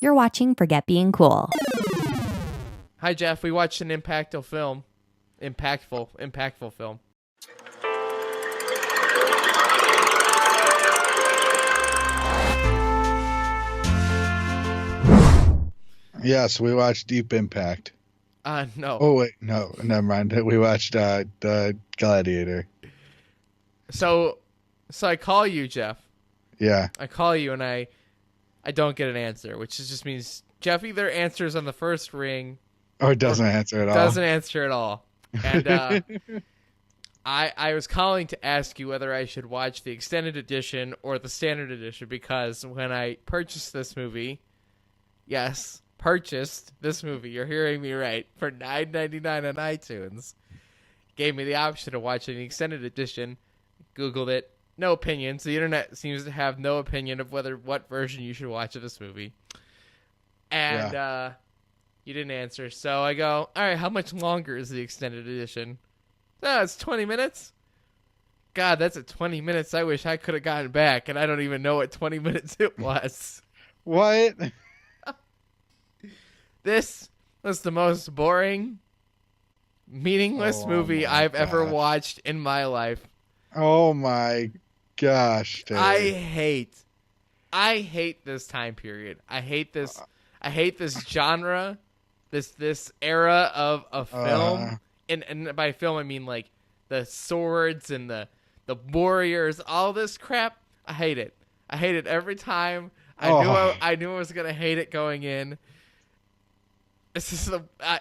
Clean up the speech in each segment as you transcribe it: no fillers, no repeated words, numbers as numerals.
You're watching Forget Being Cool. Hi, Jeff. We watched an impactful film. Impactful film. Yes, we watched Deep Impact. No. Oh, wait. No, never mind. We watched the Gladiator. So I call you, Jeff. Yeah. I call you, and I don't get an answer, which just means Jeff either answers on the first ring Or doesn't answer at all. Doesn't answer at all. And I was calling to ask you whether I should watch the extended edition or the standard edition, because when I purchased this movie, yes, purchased this movie, you're hearing me right, for $9.99 on iTunes, gave me the option of watching the extended edition, Googled it, no opinions. The internet seems to have no opinion of what version you should watch of this movie. And you didn't answer. So I go, all right, how much longer is the extended edition? Oh, it's 20 minutes. God, that's 20 minutes I wish I could have gotten back, and I don't even know what 20 minutes it was. What? This was the most boring, meaningless movie I've ever watched in my life. Oh my gosh, dude. I hate this time period. I hate this genre, this era of a film. And by film I mean like the swords and the warriors, all this crap. I hate it. I hate it every time. I knew I was gonna hate it going in.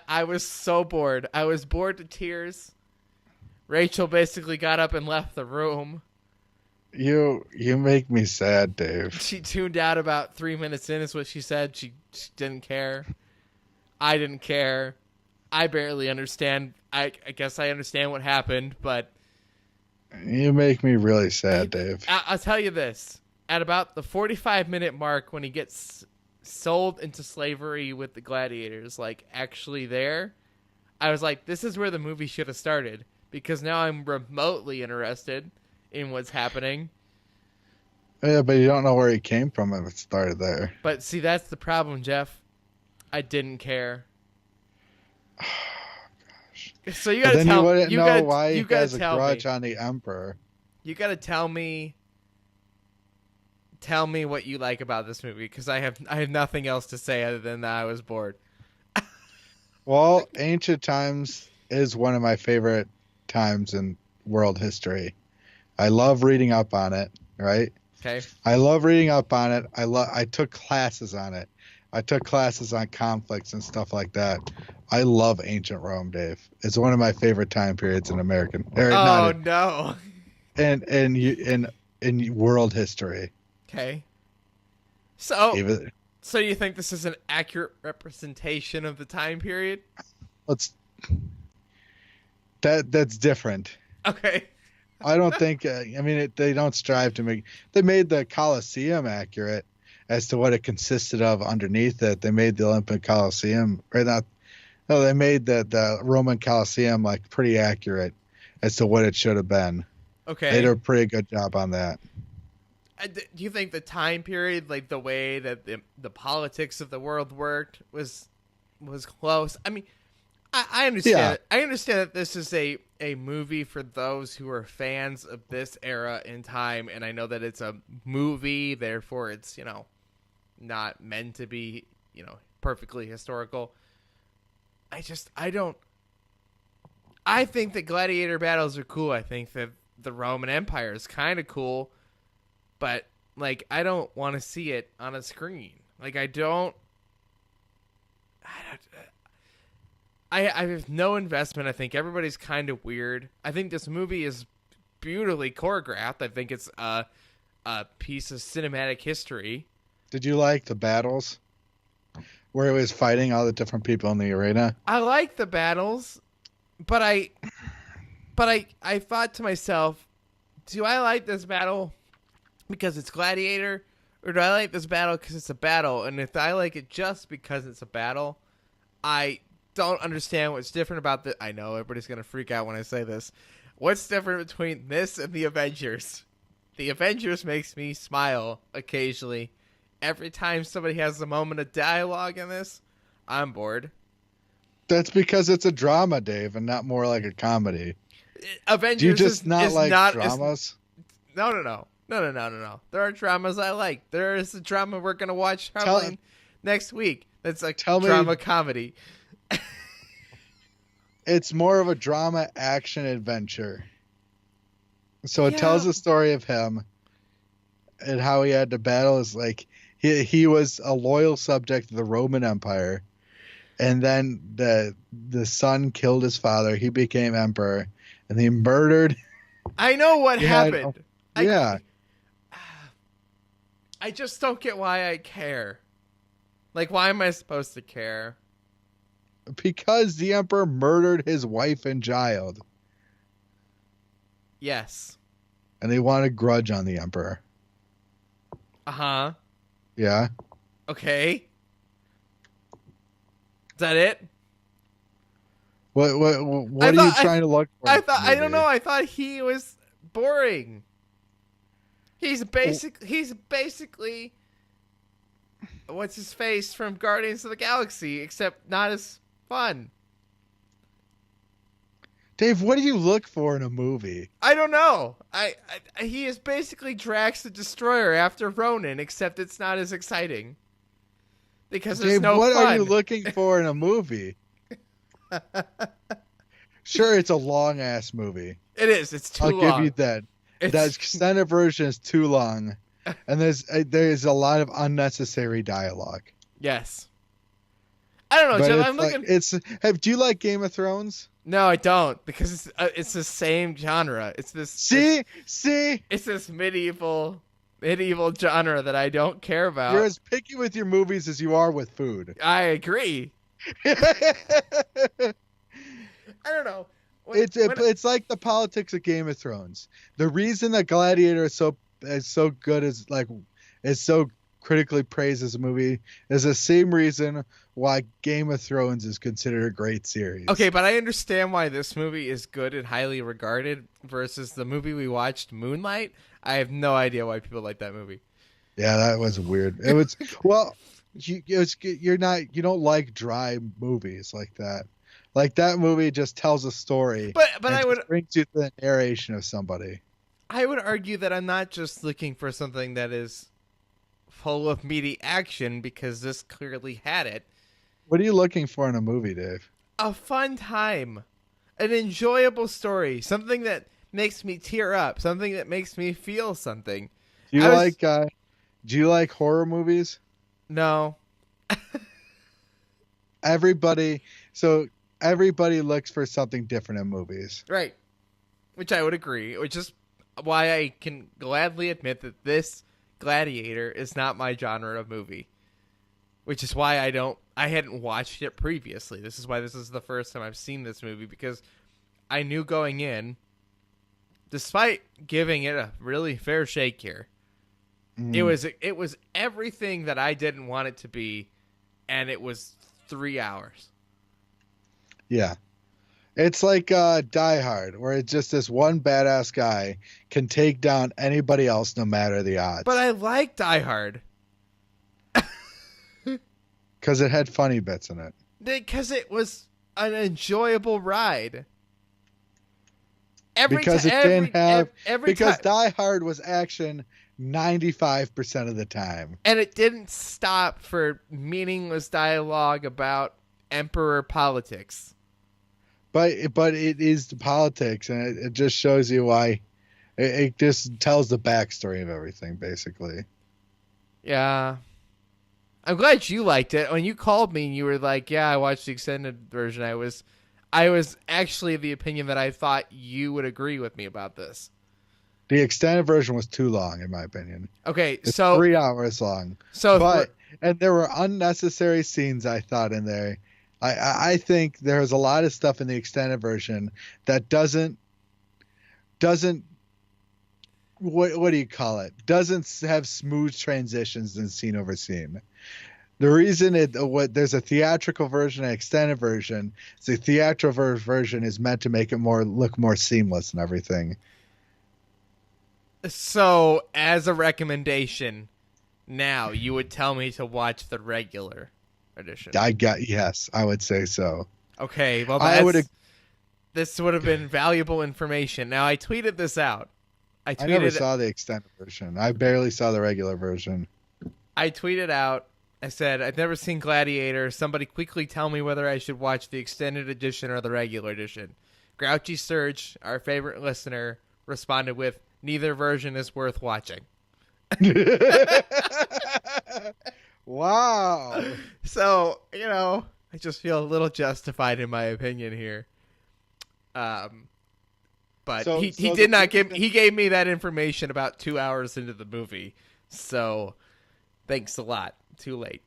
I was so bored. I was bored to tears. Rachel basically got up and left the room. You make me sad, Dave. She tuned out about 3 minutes in, is what she said. She didn't care. I didn't care. I barely understand. I guess I understand what happened, but... You make me really sad, Dave. I'll tell you this. At about the 45-minute mark, when he gets sold into slavery with the gladiators, like, actually there, I was like, this is where the movie should have started, because now I'm remotely interested in what's happening. Yeah, but you don't know where he came from if it started there. But see, that's the problem, Jeff. I didn't care. So you gotta tell me. You know why he gotta has a tell grudge me. on the Emperor. You gotta tell me. Tell me what you like about this movie, because I have nothing else to say other than that I was bored. Well, ancient times is one of my favorite times in world history. I love reading up on it. Right? Okay. I love reading up on it. I took classes on it. I took classes on conflicts and stuff like that. I love ancient Rome, Dave. It's one of my favorite time periods in American. No. In world history. Okay. So you think this is an accurate representation of the time period? That's different. Okay. I don't think. They don't strive to make. They made the Colosseum accurate as to what it consisted of underneath it. They made the Olympic Colosseum right now. No, they made the Roman Colosseum like pretty accurate as to what it should have been. Okay. They did a pretty good job on that. Do you think the time period, like the way that the politics of the world worked, was close? I mean, I understand. Yeah. I understand that this is a movie for those who are fans of this era in time, and I know that it's a movie, therefore it's not meant to be perfectly historical. I think that gladiator battles are cool. I think that the Roman Empire is kind of cool. But, like, I don't want to see it on a screen. Like, I have no investment. I think everybody's kind of weird. I think this movie is beautifully choreographed. I think it's a piece of cinematic history. Did you like the battles where it was fighting all the different people in the arena? I like the battles, but I thought to myself, do I like this battle because it's Gladiator, or do I like this battle because it's a battle? And if I like it just because it's a battle, I don't understand what's different about the... I know everybody's going to freak out when I say this. What's different between this and the Avengers? The Avengers makes me smile occasionally every time somebody has a moment of dialogue in this, I'm bored. That's because it's a drama, Dave, and not more like a comedy. Avengers Do you just is not like not, dramas? No. There are dramas I like. There is a drama we're going to watch probably next week. That's like drama comedy. It's more of a drama action adventure. So it tells the story of him and how he had to battle. Is like he was a loyal subject of the Roman Empire, and then the son killed his father. He became emperor, and he murdered. I know what happened. I just don't get why I care. Like, why am I supposed to care? Because the emperor murdered his wife and child. Yes. And they want a grudge on the emperor. Uh-huh. Yeah. Okay. Is that it? What are you trying to look for? I don't know. I thought he was boring. He's basically what's his face from Guardians of the Galaxy, except not as fun. Dave, what do you look for in a movie? I don't know. He is basically Drax the Destroyer after Ronan, except it's not as exciting. Because there's no what fun. are you looking for in a movie? Sure, it's a long ass movie. It is. It's too long. I'll give you that. The extended version is too long, and there's a lot of unnecessary dialogue. Yes. I don't know, Jim. I'm looking. Do you like Game of Thrones? No, I don't, because it's the same genre. It's this. See. It's this medieval genre that I don't care about. You're as picky with your movies as you are with food. I agree. I don't know. It's like the politics of Game of Thrones. The reason that Gladiator is so good is so critically praised as a movie is the same reason why Game of Thrones is considered a great series. Okay, but I understand why this movie is good and highly regarded versus the movie we watched, Moonlight. I have no idea why people like that movie. Yeah, that was weird. It was well, you don't like dry movies like that. Like that movie just tells a story. But I would brings you to the narration of somebody. I would argue that I'm not just looking for something that is full of meaty action, because this clearly had it. What are you looking for in a movie, Dave? A fun time, an enjoyable story, something that makes me tear up, something that makes me feel something. Do you like horror movies? No. Everybody looks for something different in movies. Right. Which I would agree, which is why I can gladly admit that this Gladiator is not my genre of movie. Which is why I hadn't watched it previously. This is why this is the first time I've seen this movie, because I knew going in, despite giving it a really fair shake here, it was everything that I didn't want it to be, and it was 3 hours. Yeah. It's like Die Hard, where it's just this one badass guy can take down anybody else no matter the odds. But I like Die Hard. Because it had funny bits in it. Because it was an enjoyable ride. Because Die Hard was action 95% of the time. And it didn't stop for meaningless dialogue about emperor politics. But it is the politics, and it just shows you why. It just tells the backstory of everything, basically. Yeah. I'm glad you liked it. When you called me and you were like, yeah, I watched the extended version, I was actually of the opinion that I thought you would agree with me about this. The extended version was too long, in my opinion. Okay, it's so 3 hours long. And there were unnecessary scenes, I thought, in there. I think there's a lot of stuff in the extended version that doesn't what do you call it? Doesn't have smooth transitions in scene over scene. The reason there's a theatrical version and extended version. The theatrical version is meant to make it look more seamless and everything. So, as a recommendation, now, you would tell me to watch the regular edition. Yes, I would say so. Okay, well, this would have been valuable information. Now, I tweeted this out. I never saw the extended version. I barely saw the regular version. I tweeted out, I said, I've never seen Gladiator. Somebody quickly tell me whether I should watch the extended edition or the regular edition. Grouchy Surge, our favorite listener, responded with, neither version is worth watching. Wow. So, I just feel a little justified in my opinion here. But he gave me that information about 2 hours into the movie. So thanks a lot. Too late.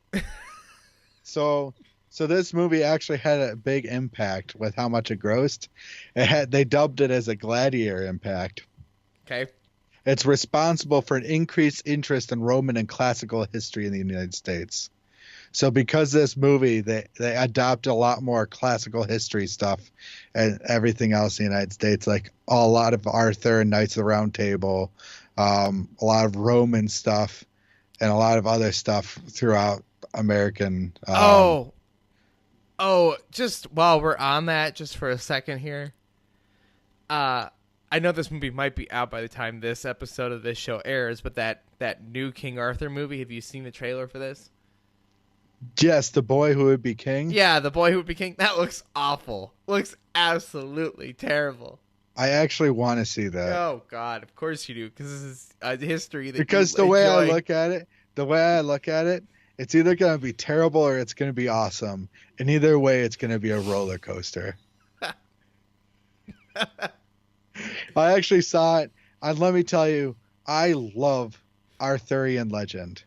So this movie actually had a big impact with how much it grossed. They dubbed it as a Gladiator impact. Okay. It's responsible for an increased interest in Roman and classical history in the United States. So because of this movie, they adopted a lot more classical history stuff and everything else in the United States, like a lot of Arthur and Knights of the Round Table, a lot of Roman stuff, and a lot of other stuff throughout American. Just while we're on that, just for a second here. I know this movie might be out by the time this episode of this show airs, but that new King Arthur movie, have you seen the trailer for this? Yes, The Boy Who Would Be King. Yeah, The Boy Who Would Be King. That looks awful. Looks absolutely terrible. I actually want to see that. Oh God, of course you do, because this is a history that. Because the way I look at it, it's either going to be terrible or it's going to be awesome, and either way, it's going to be a roller coaster. I actually saw it, and let me tell you, I love Arthurian legend.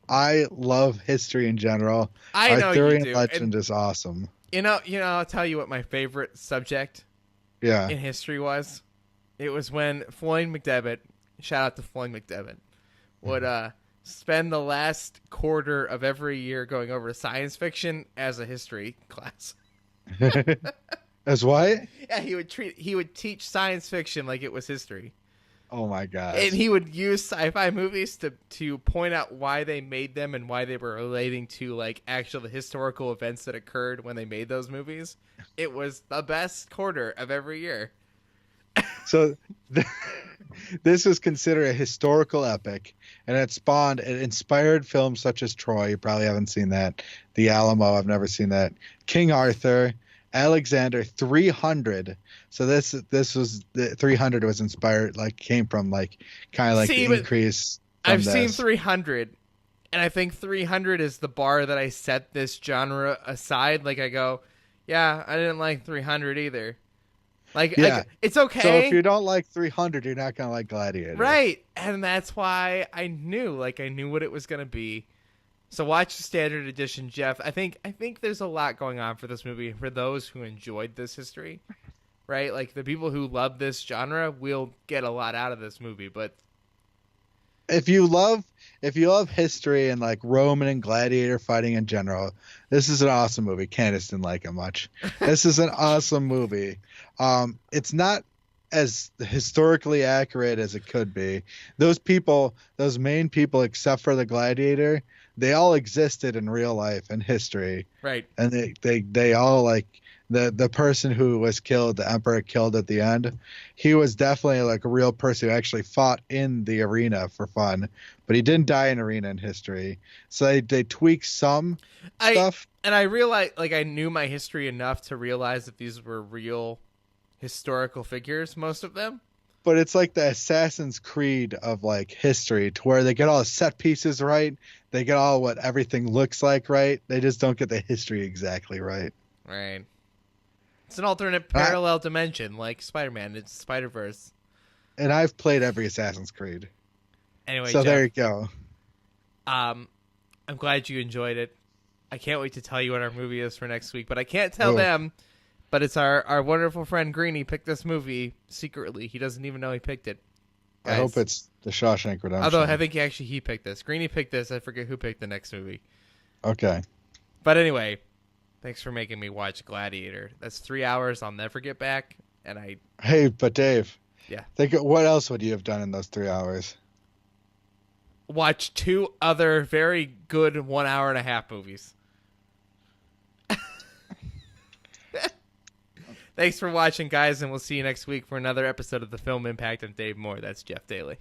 I love history in general. I know Arthurian you do. legend is awesome. I'll tell you what my favorite subject in history was. It was when Floyd McDevitt, shout out to Floyd McDevitt, would spend the last quarter of every year going over science fiction as a history class. As what? Yeah, he would teach science fiction like it was history. Oh my god! And he would use sci-fi movies to point out why they made them and why they were relating to like actual historical events that occurred when they made those movies. It was the best quarter of every year. So this is considered a historical epic, and it inspired films such as Troy. You probably haven't seen that. The Alamo. I've never seen that. King Arthur. Alexander 300. So this was the 300 was inspired, came from the increase. I've seen 300, and I think 300 is the bar that I set this genre aside. Like I go, yeah, I didn't like 300 either. It's okay. So if you don't like 300, you're not gonna like Gladiator, right? And that's why I knew what it was gonna be. So watch the standard edition, Jeff. I think there's a lot going on for this movie for those who enjoyed this history, right? Like the people who love this genre will get a lot out of this movie. But if you love history and like Roman and gladiator fighting in general, this is an awesome movie. Candace didn't like it much. This is an awesome movie. It's not as historically accurate as it could be. Those main people, except for the gladiator, they all existed in real life and history. Right. And they all, like, the person who was killed, the emperor killed at the end, he was definitely like a real person who actually fought in the arena for fun, but he didn't die in arena in history. So they tweaked some stuff. And I realized, I knew my history enough to realize that these were real historical figures, most of them. But it's like the Assassin's Creed of like history, to where they get all the set pieces right. They get all what everything looks like right. They just don't get the history exactly right. Right. It's an alternate parallel dimension, like Spider-Man. It's Spider-Verse. And I've played every Assassin's Creed. Anyway, so Jeff, there you go. I'm glad you enjoyed it. I can't wait to tell you what our movie is for next week, but I can't tell them. But it's our wonderful friend Greeny picked this movie secretly. He doesn't even know he picked it. Guys. I hope it's The Shawshank Redemption. Although I think he picked this. Greeny picked this. I forget who picked the next movie. Okay. But anyway, thanks for making me watch Gladiator. That's 3 hours I'll never get back. And Hey, but Dave. Yeah. Think what else would you have done in those 3 hours? watch 2 other very good 1 hour and a half movies. Thanks for watching, guys, and we'll see you next week for another episode of The Film Impact. I'm Dave Moore. That's Jeff Daly.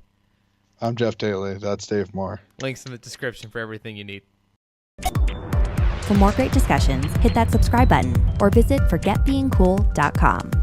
I'm Jeff Daly. That's Dave Moore. Links in the description for everything you need. For more great discussions, hit that subscribe button or visit forgetbeingcool.com.